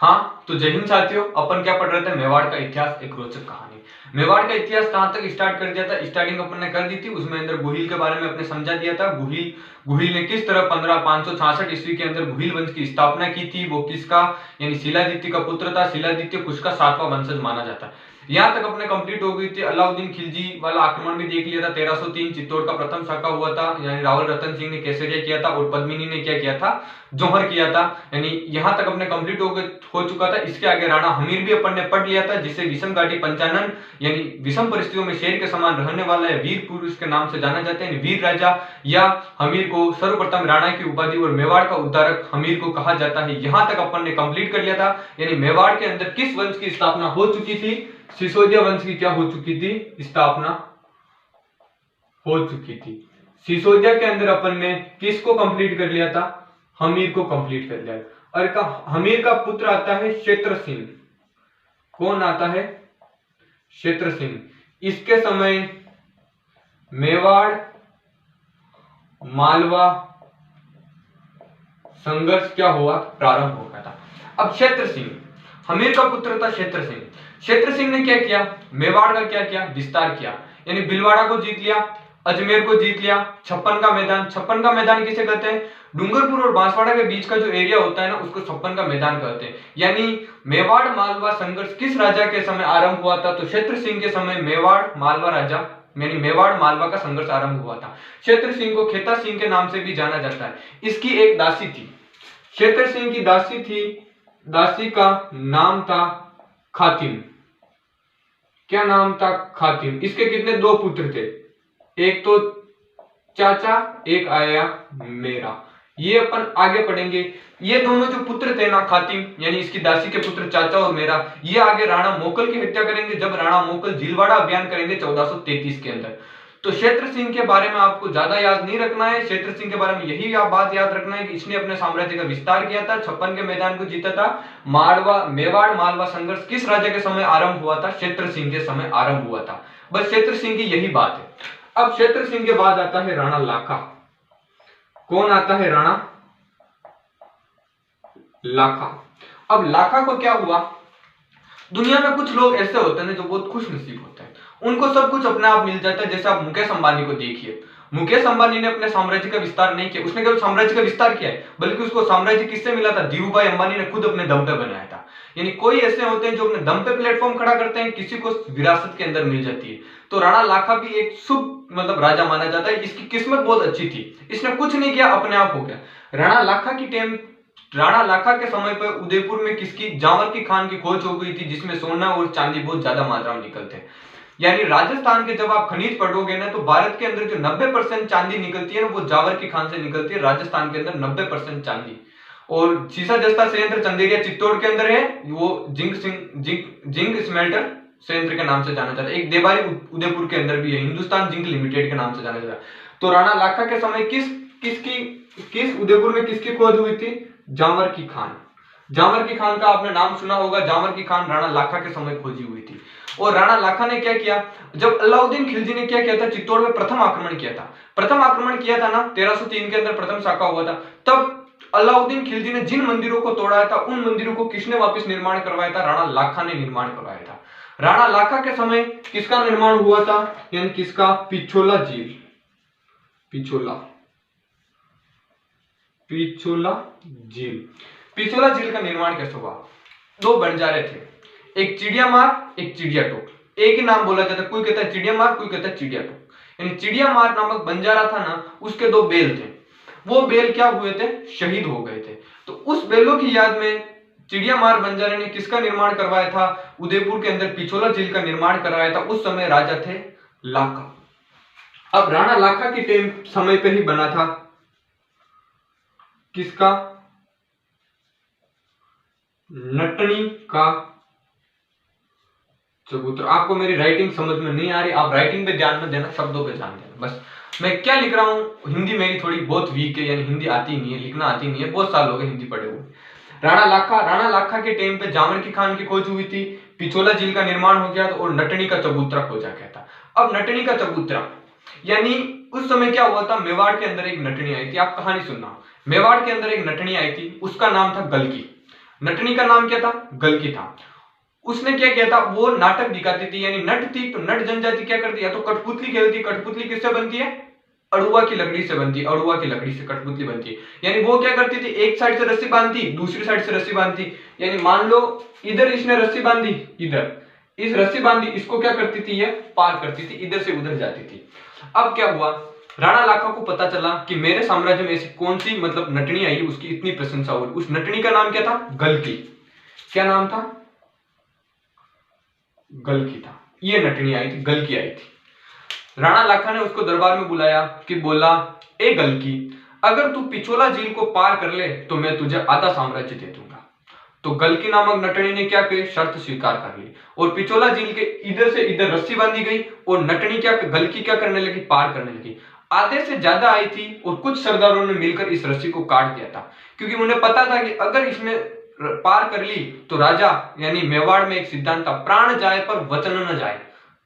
हाँ तो जय हिंद साथियों, अपन क्या पढ़ रहे थे? मेवाड़ का इतिहास, एक रोचक कहानी। मेवाड़ का इतिहास कहाँ तक स्टार्ट कर दिया था? स्टार्टिंग अपन ने कर दी थी, उसमें अंदर गुहिल के बारे में अपने समझा दिया था। गुहिल ने किस तरह 566 ईस्वी के अंदर गुहिल वंश की स्थापना की थी। वो किसका, यानी शिलादित्य का पुत्र था। शिलादित्य कुश का 7वां वंशज माना जाता है। यहाँ तक अपने कंप्लीट हो गई थी। अलाउद्दीन खिलजी वाला आक्रमण भी देख लिया था। 1303 चित्तौड़ का प्रथम शाखा हुआ था, यानी रावल रतन सिंह ने केसरिया किया था और पद्मिनी ने क्या किया था? जौहर किया था। यानी यहाँ तक अपने कंप्लीट हो चुका था। इसके आगे राणा हमीर भी अपन ने पढ़ लिया था, जिसे विषम घाटी पंचानन यानी विषम परिस्थितियों में शेर के समान रहने वाला है वीर पुरुष के नाम से जाना जाता है। वीर राजा या हमीर को सर्वप्रथम राणा की उपाधि और मेवाड़ का उद्धारक हमीर को कहा जाता है। यहाँ तक अपन ने कंप्लीट कर लिया था। यानी मेवाड़ के अंदर किस वंश की स्थापना हो चुकी थी? सिसोदिया वंश की क्या हो चुकी थी? स्थापना हो चुकी थी। सिसोदिया के अंदर अपन ने किसको कंप्लीट कर लिया था? हमीर को कंप्लीट कर लिया। और हमीर का पुत्र आता है क्षेत्र सिंह। कौन आता है? क्षेत्र सिंह। इसके समय मेवाड़ मालवा संघर्ष क्या हुआ? प्रारंभ हो गया था। अब क्षेत्र सिंह हमीर का पुत्र था। क्षेत्र सिंह, क्षेत्र सिंह ने क्या किया? मेवाड़ का क्या किया? विस्तार किया। यानी भीलवाड़ा को जीत लिया, अजमेर को जीत लिया। छप्पन का मैदान किसे कहते हैं? डूंगरपुर और बांसवाड़ा के बीच का जो एरिया होता है ना, उसको छप्पन का मैदान कहते हैं। यानी मेवाड़ मालवा संघर्ष किस राजा के समय आरंभ हुआ था? तो क्षेत्र सिंह के समय मेवाड़ मालवा राजा यानी मेवाड़ मालवा का संघर्ष आरंभ हुआ था। क्षेत्र सिंह को खेता सिंह के नाम से भी जाना जाता है। इसकी एक दासी थी, क्षेत्र सिंह की दासी थी। दासी का नाम था खातिम। क्या नाम था? खातिम। इसके कितने? 2 पुत्र थे। एक तो चाचा, एक आया मेरा। ये अपन आगे पढ़ेंगे। ये दोनों जो पुत्र थे ना, खातिम यानी इसकी दासी के पुत्र चाचा और मेरा, ये आगे राणा मोकल की हत्या करेंगे जब राणा मोकल झीलवाड़ा अभियान करेंगे 1433 के अंदर। तो क्षेत्र सिंह के बारे में आपको ज्यादा याद नहीं रखना है। क्षेत्र सिंह के बारे में यही बात याद रखना है कि इसने अपने साम्राज्य का विस्तार किया था, छप्पन के मैदान को जीता था। मेवाड़ मालवा संघर्ष किस राजा के समय आरंभ हुआ था? क्षेत्र सिंह के समय आरंभ हुआ था। बस क्षेत्र सिंह की यही बात है। अब क्षेत्र सिंह के बाद आता है राणा लाखा। कौन आता है? राणा लाखा। अब लाखा को क्या हुआ? दुनिया में कुछ लोग ऐसे होते हैं जो बहुत खुश नसीब होते हैं, उनको सब कुछ अपने आप मिल जाता है। जैसे आप मुकेश अंबानी को देखिए। मुकेश अंबानी ने अपने साम्राज्य का विस्तार नहीं किया, उसने केवल साम्राज्य का विस्तार किया है, बल्कि उसको साम्राज्य किससे मिला था? धीरूभाई अंबानी ने खुद अपने दम पे बनाया था। यानी कोई ऐसे होते हैं जो अपने दम पे प्लेटफॉर्म खड़ा करते हैं, किसी को विरासत के अंदर मिल जाती है। तो राणा लाखा भी एक शुभ राजा माना जाता है। इसकी किस्मत बहुत अच्छी थी, इसने कुछ नहीं किया, अपने आप हो गया। राणा लाखा के समय पर उदयपुर में किसकी? जावर की खान की खोज हो गई थी, जिसमें सोना और चांदी बहुत ज्यादा मात्रा में निकलते हैं। यानी राजस्थान के जब आप खनिज पढ़ोगे ना, तो भारत के अंदर जो 90% चांदी निकलती है ना, वो जावर की खान से निकलती है। राजस्थान के अंदर 90% चांदी। और सीसा जस्ता संयंत्र चंदेरिया चित्तौड़ के अंदर है, वो जिंक स्मेल्टर संयंत्र के नाम से जाना जाता है। एक देवारी उदयपुर के अंदर भी है, हिंदुस्तान जिंक लिमिटेड के नाम से जाना जाता है। तो राणा लाखा के समय किस उदयपुर में किसकी खोज हुई थी? जावर की खान। जावर की खान का आपने नाम सुना होगा। जावर की खान राणा लाखा के समय खोजी हुई थी। और राणा लाखा ने क्या किया? जब अलाउद्दीन खिलजी ने क्या किया था? चित्तौड़ में प्रथम आक्रमण किया था ना, 1303 के अंदर प्रथम शाखा हुआ था। तब अलाउद्दीन खिलजी ने जिन मंदिरों को तोड़ा था, उन मंदिरों को किसने वापस निर्माण करवाया था? राणा लाखा ने निर्माण करवाया था। राणा लाखा के समय किसका निर्माण हुआ था? यानी किसका? पिछोला झील। पिछोला झील का निर्माण कैसे हुआ? 2 बंजारे थे, एक चिड़िया मार, एक चिड़िया टोक। एक ही नाम बोला जाता है, कोई कहता है चिड़िया मार, कोई कहता है चिड़िया टोक। यानी चिड़िया मार नामक बंजारा था ना, उसके 2 बेल थे। वो बेल क्या हुए थे? शहीद हो गए थे। तो उस बेलों की याद में चिड़िया मार बंजारे ने किसका निर्माण करवाया था? उदयपुर के अंदर पिछोला झील का निर्माण करवाया था। उस समय राजा थे लाखा। अब राणा लाखा के समय पे ही बना था किसका? नटनी का चबूतरा। आपको मेरी राइटिंग समझ में नहीं आ रही, आप राइटिंग पे ध्यान में देना, शब्दों पे ध्यान देना। बस मैं क्या लिख रहा हूं, हिंदी मेरी थोड़ी बहुत वीक है, यानी हिंदी आती नहीं है, लिखना आती नहीं है। बहुत साल हो गए हिंदी पढ़े हुए। राणा लाखा के टाइम पे जावर की खान की खोज हुई थी, पिछोला झील का निर्माण हो गया और नटनी का चबूतरा खोजा गया था। अब नटनी का चबूतरा यानी उस समय क्या हुआ था? मेवाड़ के अंदर एक नटनी आई थी। आप कहानी सुनना। मेवाड़ के अंदर एक नटनी आई थी, उसका नाम था गलकी। नटनी का नाम क्या था? गलकी था। उसने क्या किया था, वो नाटक दिखाती थी, यानी नट थी तो नट जनजाति क्या करती है, या तो कठपुतली खेलती। कठपुतली किससे बनती है? अड़ुआ की लकड़ी से बनती है, अड़ुआ की लकड़ी से कठपुतली बनती है। यानी वो क्या करती थी, एक साइड से रस्सी बांधती, दूसरी साइड से रस्सी बांधती। यानी मान लो इधर इसने रस्सी बांधी, इधर इस रस्सी बांधी, इसको क्या करती थी, ये पार करती थी, इधर से उधर जाती थी। अब क्या हुआ, राणा लाखा को पता चला कि मेरे साम्राज्य में ऐसी कौन सी मतलब नटनी आई, उसकी इतनी प्रशंसा हो रही। उस नटनी का नाम क्या था? गलकी। क्या नाम था? गलकी था। ये नटनी आई थी, गलकी आई थी। राणा लाखा ने उसको दरबार में बुलाया कि बोला, ए गलकी, अगर तू पिछोला झील को पार कर ले तो मैं तुझे आधा साम्राज्य दे दूंगा। तो गलकी नामक नटनी ने क्या की, शर्त स्वीकार कर ली, और पिछोला झील के इधर से इधर रस्सी बांधी गई, और नटनी क्या, गलकी क्या करने लगी, पार करने लगी। आधे से ज्यादा आई थी, और कुछ सरदारों ने मिलकर इस रस्सी को काट दिया था, क्योंकि उन्हें पता था कि अगर इसने पार कर ली तो राजा, यानी मेवाड़ में एक सिद्धांत था, प्राण जाए पर वचन न जाए।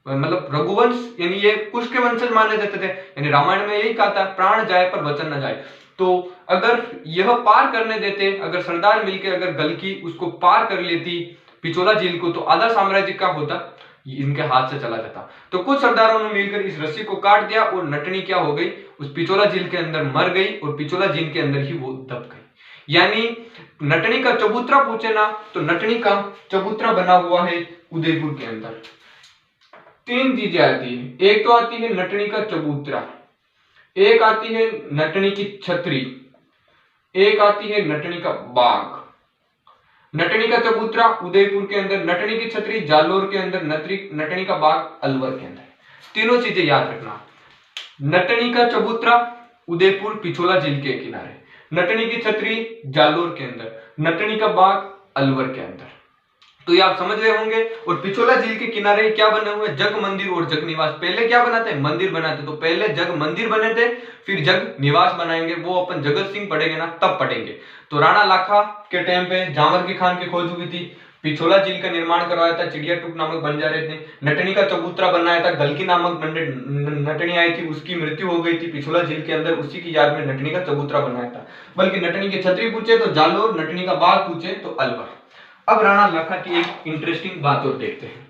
मतलब रघुवंश, यानी ये कुश के वंशज माने जाते थे, यानी रामायण में यही कहा था, प्राण जाए पर वचन न जाए। तो अगर यह पार करने देते, अगर सरदार मिलकर अगर गलकी उसको पार कर लेती पिछोला झील को, तो आधा साम्राज्य का होता, इनके हाथ से चला जाता। तो कुछ सरदारों ने मिलकर इस रस्सी को काट दिया, और नटनी क्या हो गई, उस पिछोला झील के अंदर मर गई, और पिछोला झील के अंदर ही वो दब गई। यानी नटनी का चबूतरा पूछे ना, तो नटनी का चबूतरा बना हुआ है उदयपुर के अंदर। तीन चीजें आती है, एक तो आती है नटनी का चबूतरा, एक आती है नटनी की छतरी, एक आती है नटनी का बाग। नटनी का चबूतरा उदयपुर के अंदर, नटनी की छतरी जालोर के अंदर, नटनी का बाग अलवर के अंदर। तीनों चीजें याद रखना। नटनी का चबूतरा उदयपुर पिछोला झील के किनारे, नटनी की छतरी जालोर के अंदर, नटनी का बाग अलवर के अंदर। तो ये आप समझ रहे होंगे। और पिछोला झील के किनारे क्या बने हुए, जग मंदिर और जग निवास। पहले क्या बनाते हैं, मंदिर बनाते, तो पहले जग मंदिर बने थे, फिर जग निवास बनाएंगे, वो अपन जगत सिंह पढ़ेंगे ना, तब पढ़ेंगे। तो राणा लाखा के टाइम पे जामर की खान की खोज हुई थी, पिछोला झील का निर्माण करवाया था, चिड़िया टूक नामक बंजारे ने, नटनी का चबूतरा बनाया था, गलकी नामक नटनी आई थी, उसकी मृत्यु हो गई थी पिछोला झील के अंदर, उसी की याद में नटनी का चबूतरा बनाया था। बल्कि नटनी की छतरी पूछे तो जालोर, नटनी का बाग पूछे तो अलवर। अब राणा लाखा की एक इंटरेस्टिंग बात और देखते हैं।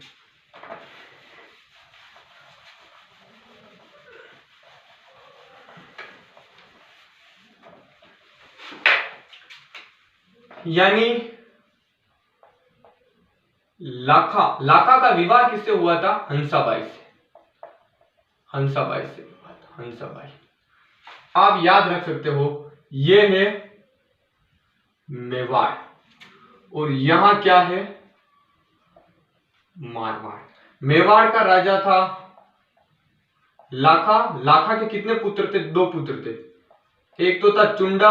यानी लाखा का विवाह किससे हुआ था, हंसाबाई से, हंसाबाई से हुआ था, हंसाबाई। आप याद रख सकते हो, ये है मेवाड़, और यहां क्या है, मारवाड़। मेवाड़ का राजा था लाखा। लाखा के कितने पुत्र थे, दो पुत्र थे, एक तो था चुंडा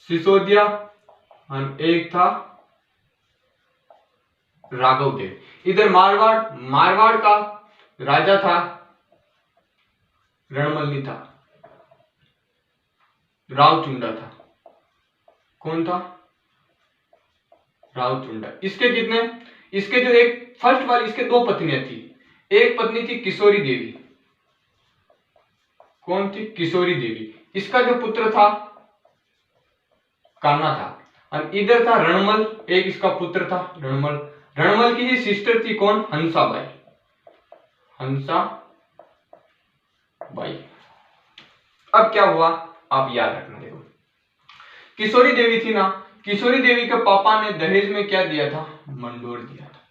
सिसोदिया, और एक था राघव देव। इधर मारवाड़ का राजा था रणमल्ली था, राव चुंडा था। कौन था, राव चुंडा। इसके कितने, इसके जो एक फर्स्ट वाली, इसके दो पत्नियां थी, एक पत्नी थी किशोरी देवी। कौन थी, किशोरी देवी। इसका जो पुत्र था कान्हा था, और इधर था रणमल, एक इसका पुत्र था रणमल। रणमल की ही सिस्टर थी कौन, हंसाबाई, हंसाबाई। अब क्या हुआ, आप याद रखना। देखो किशोरी देवी थी ना, किशोरी देवी के पापा ने दहेज में क्या दिया था, मंडोर दिया था।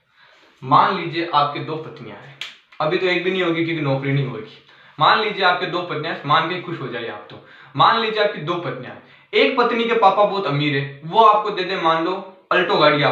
मान लीजिए आपके दो पत्नियां हैं, अभी तो एक भी नहीं होगी क्योंकि नौकरी नहीं होगी। मान लीजिए आपके दो पत्नियां, मान के खुश हो जाइए आप तो। मान लीजिए आपकी दो पत्नियां, एक पत्नी के पापा बहुत अमीर है, वो आपको दे दे मान लो अल्टो गाड़ी,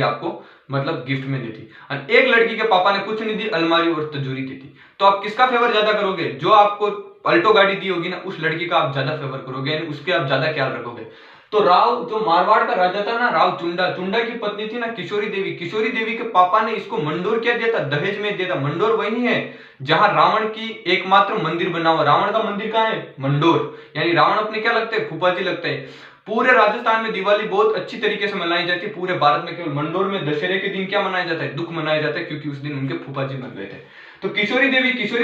आपको मतलब गिफ्ट में देती, और एक लड़की के पापा ने कुछ नहीं दी, अलमारी और तिजोरी देती। तो आप किसका फेवर ज्यादा करोगे, जो आपको अल्टो गाड़ी दी होगी ना, उस लड़की का आप ज्यादा फेवर करोगे, यानी उसके आप ज्यादा ख्याल रखोगे। तो राव जो मारवाड़ का राजा था ना, राव चुंडा, चुंडा की पत्नी थी ना किशोरी देवी, किशोरी देवी के पापा ने इसको मंडोर क्या दिया था, दहेज में दिया था। मंडोर वही है जहां रावण की एकमात्र मंदिर बना हुआ, रावण का मंदिर कहाँ है, मंडोर। यानी रावण अपने क्या लगते हैं, फूफा जी लगते हैं। पूरे राजस्थान में दिवाली बहुत अच्छी तरीके से मनाई जाती है, पूरे भारत में केवल मंडोर में दशहरे के दिन क्या मनाया जाता है, दुख मनाया जाता है, क्योंकि उस दिन उनके फूफा जी मर गए थे। तो किशोरी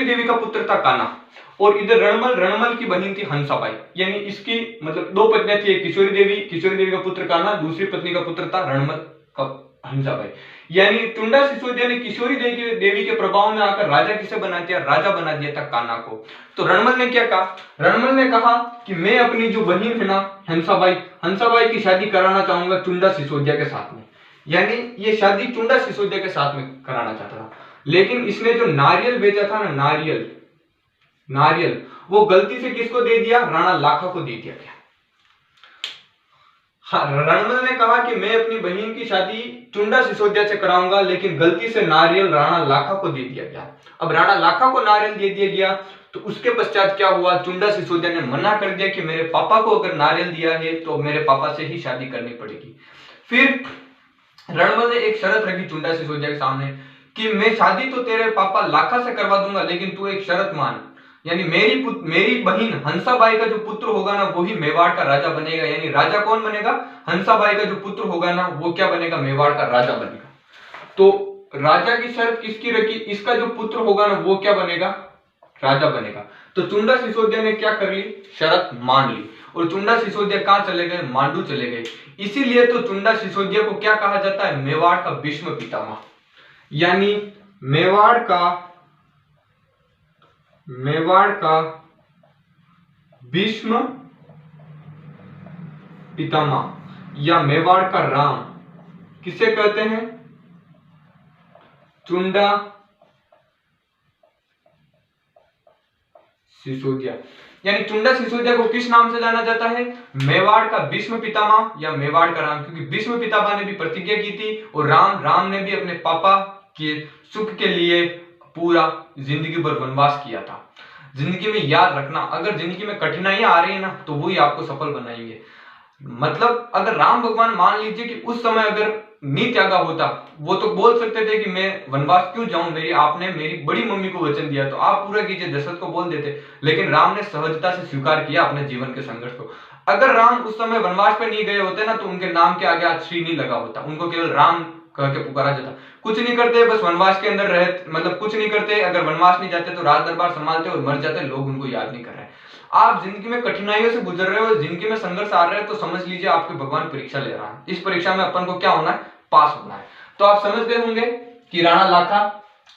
देवी का पुत्र था कान्हा, और इधर रणमल की बहन थी हंसाबाई। यानी इसकी मतलब दो पत्नियां थी, किशोरी देवी का पुत्र कान्हा, दूसरी पत्नी का पुत्र था रणमल का हंसाबाई। यानी टुंडा सिसोदिया ने किशोरी देवी के प्रभाव में आकर राजा किसे बना दिया, राजा बना दिया था कान्हा को। तो रणमल ने क्या कहा, रणमल ने कहा कि मैं अपनी जो बहन है ना हंसाबाई की शादी कराना चाहूंगा टुंडा सिसोदिया के साथ में। यानी ये शादी टुंडा सिसोदिया के साथ में कराना चाहता था, लेकिन इसने जो नारियल बेचा था ना, नारियल वो गलती से किसको दे दिया, राणा लाखा को दे दिया गया। हाँ, रणमल ने कहा कि मैं अपनी बहन की शादी टुंडा सिसोदिया से कराऊंगा, लेकिन गलती से नारियल राणा लाखा को दे दिया गया। अब राणा लाखा को नारियल दे दिया गया, तो उसके पश्चात क्या हुआ, टुंडा सिसोदिया ने मना कर दिया कि मेरे पापा को अगर नारियल दिया है तो मेरे पापा से ही शादी करनी पड़ेगी। फिर रणमल ने एक शर्त रखी टुंडा सिसोदिया के सामने कि मैं शादी तो तेरे पापा लाखा से करवा दूंगा, लेकिन तू एक शर्त मान, यानी मेरी बहन हंसाबाई का जो पुत्र होगा ना वही मेवाड़ का राजा बनेगा। यानी राजा कौन बनेगा, हंसाबाई का जो पुत्र होगा ना वो क्या बनेगा, मेवाड़ का राजा बनेगा। तो राजा की शर्त किसकी रखी, इसका जो पुत्र होगा ना वो क्या बनेगा, राजा बनेगा। तो टुंडा सिसोदिया ने क्या कर ली, शर्त मान ली, और टुंडा सिसोदिया कहां चले गए, मांडू चले गए। इसीलिए तो टुंडा सिसोदिया को क्या कहा जाता है, मेवाड़ का भीष्म पितामह। यानी मेवाड़ का भीष्म पितामह या मेवाड़ का राम किसे कहते हैं, टुंडा सिसोदिया। यानी टुंडा सिसोदिया को किस नाम से जाना जाता है, मेवाड़ का भीष्म पितामह या मेवाड़ का राम, क्योंकि भीष्म पितामह ने भी प्रतिज्ञा की थी, और राम ने भी अपने पापा के सुख के लिए पूरा जिंदगी भर वनवास किया था। जिंदगी में याद रखना, अगर जिंदगी में कठिनाइयां आ रही है ना तो वही आपको सफल बनाएंगे। मतलब अगर राम भगवान मान लीजिए कि उस समय अगर नहीं त्यागा होता, वो तो बोल सकते थे कि मैं वनवास क्यों जाऊं, आपने मेरी बड़ी मम्मी को वचन दिया तो आप पूरा कीजिए, दशरथ को बोल देते। लेकिन राम ने सहजता से स्वीकार किया अपने जीवन के संघर्ष को। अगर राम उस समय वनवास पे नहीं गए होते ना तो उनके नाम के आगे आज श्री नहीं लगा होता, उनको केवल राम कह के पुकारा जाता। कुछ नहीं करते, बस वनवास के अंदर रहे, मतलब कुछ नहीं करते, अगर वनवास नहीं जाते तो राज दरबार संभालते और मर जाते, लोग उनको याद नहीं कर रहे। आप जिंदगी में कठिनाइयों से गुजर रहे हो, जिंदगी में संघर्ष आ रहे हैं, तो समझ लीजिए आपके भगवान परीक्षा ले रहा है। इस परीक्षा में अपन को क्या होना है, पास होना है। तो आप समझ गए होंगे कि राणा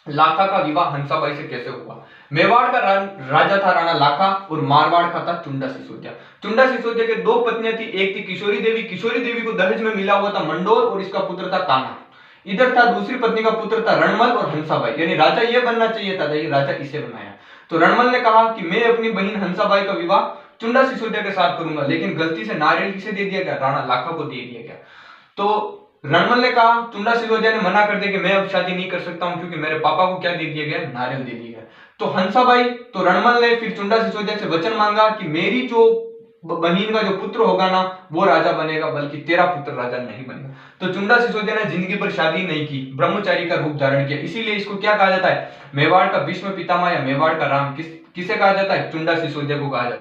लाखा का विवाह हंसाबाई से कैसे हुआ। मेवाड़ का राजा था राणा लाखा, और मारवाड़ का था टुंडा सिसोदिया। टुंडा सिसोदिया के दो पत्नियां थी, एक थी किशोरी देवी को दहेज में मिला हुआ था मंडोर, और इसका पुत्र था कान्हा। इधर था दूसरी पत्नी का पुत्र था रणमल और हंसाबाई। यानी राजा ये बनना चाहिए था, राजा इसे बनाया। तो रणमल ने कहा कि मैं अपनी बहन हंसाबाई का विवाह टुंडा सिसोदिया के साथ करूंगा, लेकिन गलती से नारियल किसे दे दिया गया, राणा लाखा को दे दिया गया। तो रणमल ने कहा, टुंडा सिसोदिया ने मना कर दिया कि मैं अब शादी नहीं कर सकता हूं, क्योंकि मेरे पापा को क्या दे दिया गया, नारियल दे दिया गया। तो हंसाबाई, तो रणमल ने फिर टुंडा सिसोदिया से वचन मांगा कि मेरी जो बहन का जो पुत्र होगा ना वो राजा बनेगा, बल्कि तेरा पुत्र राजा नहीं बनेगा। तो टुंडा सिसोदिया ने जिंदगी भर शादी नहीं की, ब्रह्मचारी का रूप धारण किया। इसीलिए इसको क्या कहा जाता है, मेवाड़ का भीष्म पितामह या मेवाड़ का राम। किसे कहा जाता है, टुंडा सिसोदिया को कहा जाता है।